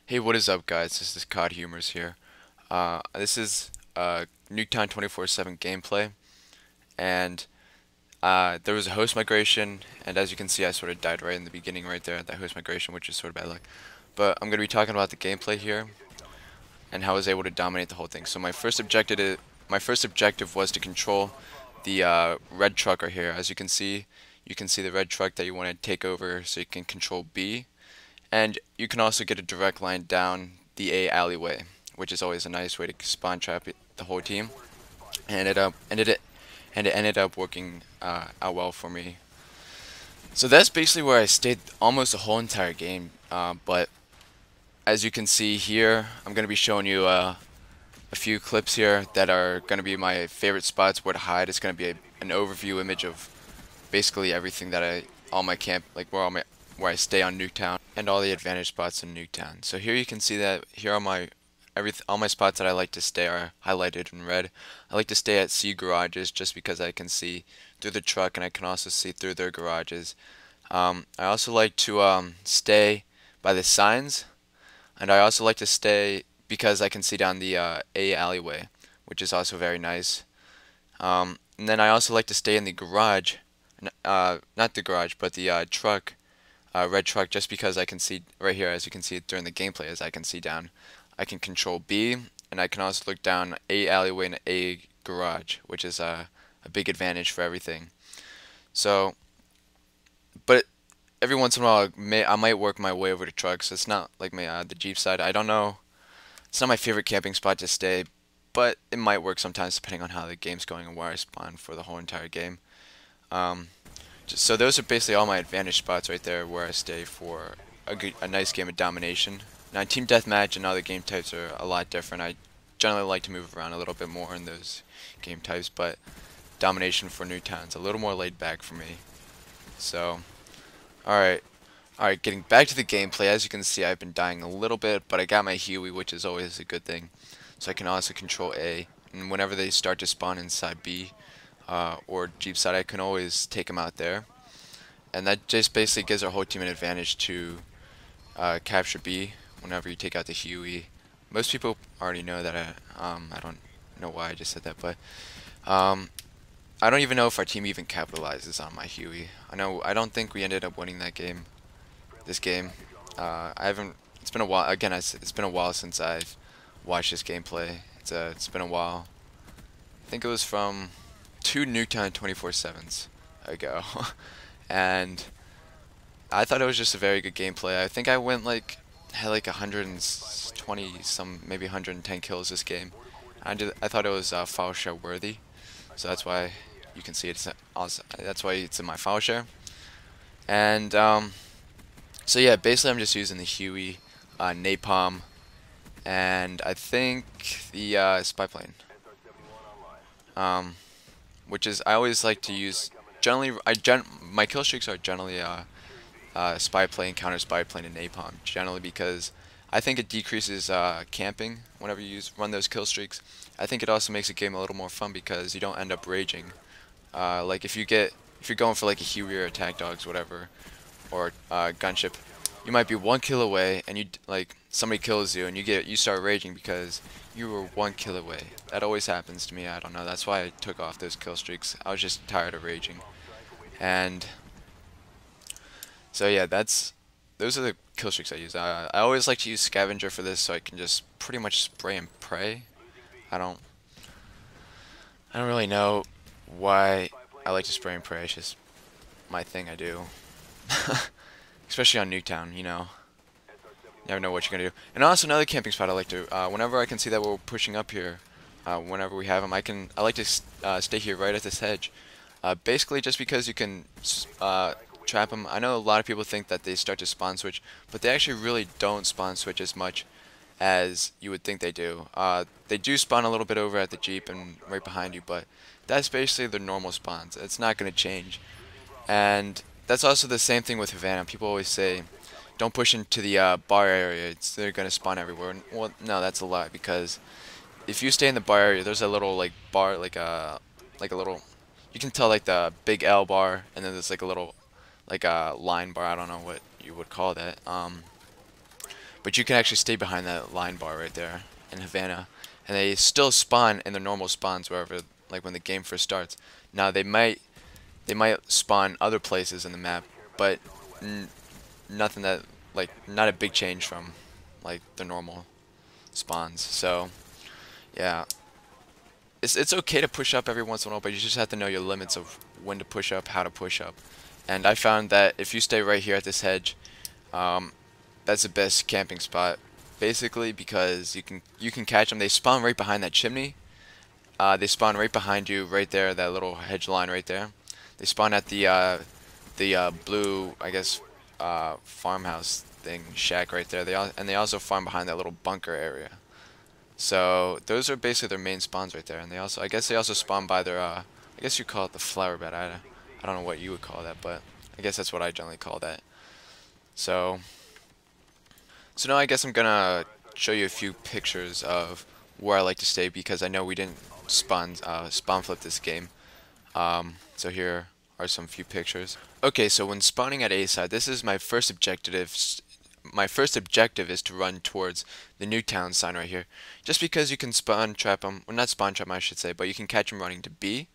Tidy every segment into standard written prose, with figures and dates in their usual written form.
Hey, what is up, guys? This is CodHumors here. This is Nuketown 24/7 gameplay, and there was a host migration, and as you can see, I sort of died right in the beginning, right there at that host migration, which is sort of bad luck. But I'm going to be talking about the gameplay here and how I was able to dominate the whole thing. So my first objective was to control the red truck right here. As you can see the red truck that you want to take over, so you can control B. And you can also get a direct line down the A alleyway, which is always a nice way to spawn trap the whole team. And it ended up working out well for me. So that's basically where I stayed almost the whole entire game. But as you can see here, I'm gonna be showing you a few clips here that are gonna be my favorite spots where to hide. It's gonna be an overview image of basically everything that all my camp, like where I stay on Nuketown and all the advantage spots in Nuketown. So here you can see that here are all my spots that I like to stay are highlighted in red. I like to stay at C garages just because I can see through the truck and I can also see through their garages. I also like to stay by the signs, and I also like to stay because I can see down the A alleyway, which is also very nice. And then I also like to stay in the garage, not the garage, but the truck, red truck, just because I can see right here, as you can see during the gameplay, as I can see down. I can control B, and I can also look down A alleyway and A garage, which is a big advantage for everything. So, but every once in a while, I might work my way over to trucks. It's not like the Jeep side. I don't know. It's not my favorite camping spot to stay, but it might work sometimes depending on how the game's going and where I spawn for the whole entire game. Um, so those are basically all my advantage spots right there where I stay for a nice game of domination. Now team deathmatch and other game types are a lot different. I generally like to move around a little bit more in those game types, but domination for Nuketown's a little more laid back for me. So, alright. Alright, getting back to the gameplay, as you can see I've been dying a little bit, but I got my Huey, which is always a good thing. So I can also control A, and whenever they start to spawn inside B, or Jeep side, I can always take them out there. And that just basically gives our whole team an advantage to capture B whenever you take out the Huey. Most people already know that. I don't know why I just said that, but I don't even know if our team even capitalizes on my Huey. I don't think we ended up winning that game. This game, I haven't. It's been a while. Again, it's been a while since I've watched this gameplay. It's been a while. I think it was from two Nuketown 24/7s ago, and I thought it was just a very good gameplay. I think I had like 120 some, maybe 110 kills this game. I thought it was file share worthy, so that's why you can see it's also, that's why it's in my file share. And so yeah, basically I'm just using the Huey, napalm, and I think the spy plane. Which is I always like to use. Generally, my kill streaks are generally spy plane, counter spy plane, and napalm. Generally because I think it decreases camping whenever you run those kill streaks. I think it also makes the game a little more fun because you don't end up raging. Like if you're going for like a Huey or attack dogs, whatever, or gunship, you might be 1 kill away, and somebody kills you, and you start raging because you were 1 kill away. That always happens to me. I don't know. That's why I took off those kill streaks. I was just tired of raging, and so yeah, those are the kill streaks I use. I always like to use scavenger for this, so I can just pretty much spray and pray. I don't I don't really know why I like to spray and pray. It's just my thing I do. Especially on Nuketown, you know. You never know what you're gonna do. And also another camping spot I like to, whenever I can see that we're pushing up here, whenever we have them, I like to stay here right at this hedge. Basically just because you can trap them. I know a lot of people think that they start to spawn switch, but they actually really don't spawn switch as much as you would think they do. They do spawn a little bit over at the Jeep and right behind you, but that's basically their normal spawns. It's not going to change. And that's also the same thing with Havana. People always say, don't push into the bar area. They're going to spawn everywhere. Well, no, that's a lie, because if you stay in the bar area, there's a little like bar, like a little, you can tell like the big L bar, and then there's like a little like a line bar. I don't know what you would call that. but you can actually stay behind that line bar right there in Havana, and they still spawn in their normal spawns wherever, like when the game first starts. Now they might spawn other places in the map, but nothing that, like, not a big change from like the normal spawns. So yeah, it's okay to push up every once in a while, but you just have to know your limits of when to push up, how to push up. And I found that if you stay right here at this hedge, um, that's the best camping spot, basically, because you can catch them. They spawn right behind that chimney. They spawn right behind you, right there, that little hedge line right there. They spawn at the blue, I guess, farmhouse thing, shack right there. And they also farm behind that little bunker area. So those are basically their main spawns right there. And I guess they also spawn by their, I guess you call it the flower bed. I don't know what you would call that, but I guess that's what I generally call that. So now I guess I'm gonna show you a few pictures of where I like to stay, because I know we didn't spawn flip this game. So here are some few pictures. Okay, so when spawning at A side, this is my first objective. My first objective is to run towards the Nuketown sign right here, just because you can spawn trap them. Well, not spawn trap them, I should say, but you can catch them running to B,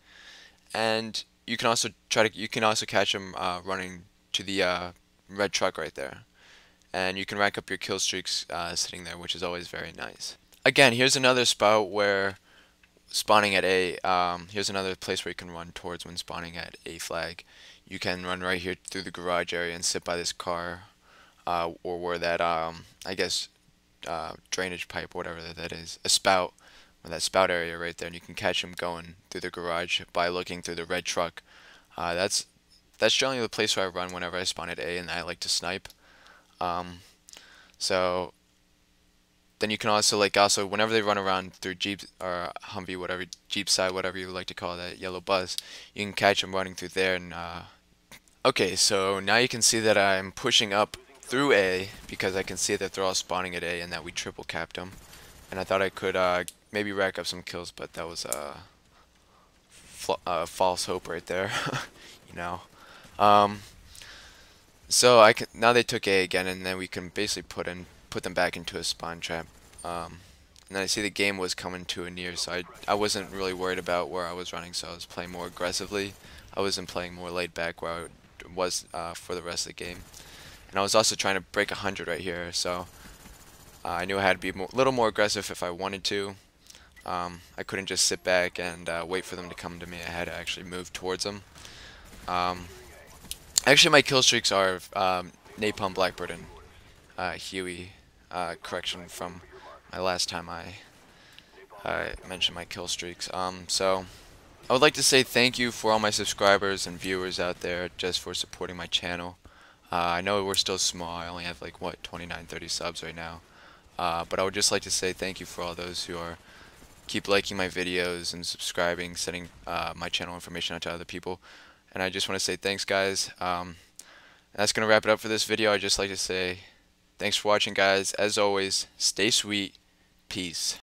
and you can also catch them running to the red truck right there, and you can rack up your kill streaks sitting there, which is always very nice. Again, here's another spot where spawning at A, here's another place where you can run towards when spawning at A flag. You can run right here through the garage area and sit by this car, or where that, I guess, drainage pipe, whatever that is, a spout, or that spout area right there, and you can catch them going through the garage by looking through the red truck. That's generally the place where I run whenever I spawn at A, and I like to snipe. So then you can also whenever they run around through Jeep or Humvee, whatever, Jeep side, whatever you like to call that yellow bus, you can catch them running through there. And okay, so now you can see that I'm pushing up through A, because I can see that they're all spawning at A and that we triple capped them. And I thought I could maybe rack up some kills, but that was false hope right there, you know. So now they took A again, and then we can basically put them back into a spawn trap. And then I see the game was coming to a near, so I wasn't really worried about where I was running, so I was playing more aggressively. I wasn't playing more laid back where I was for the rest of the game. And I was also trying to break 100 right here, so I knew I had to be a little more aggressive if I wanted to. I couldn't just sit back and wait for them to come to me. I had to actually move towards them. Actually, my kill streaks are Napalm, Blackbird, and Huey. Correction from my last time I mentioned my kill streaks. So I would like to say thank you for all my subscribers and viewers out there, just for supporting my channel. I know we're still small. I only have like, what, 29, 30 subs right now. But I would just like to say thank you for all those who keep liking my videos and subscribing, sending my channel information out to other people. And I just want to say thanks, guys. That's going to wrap it up for this video. I'd just like to say thanks for watching, guys. As always, stay sweet. Peace.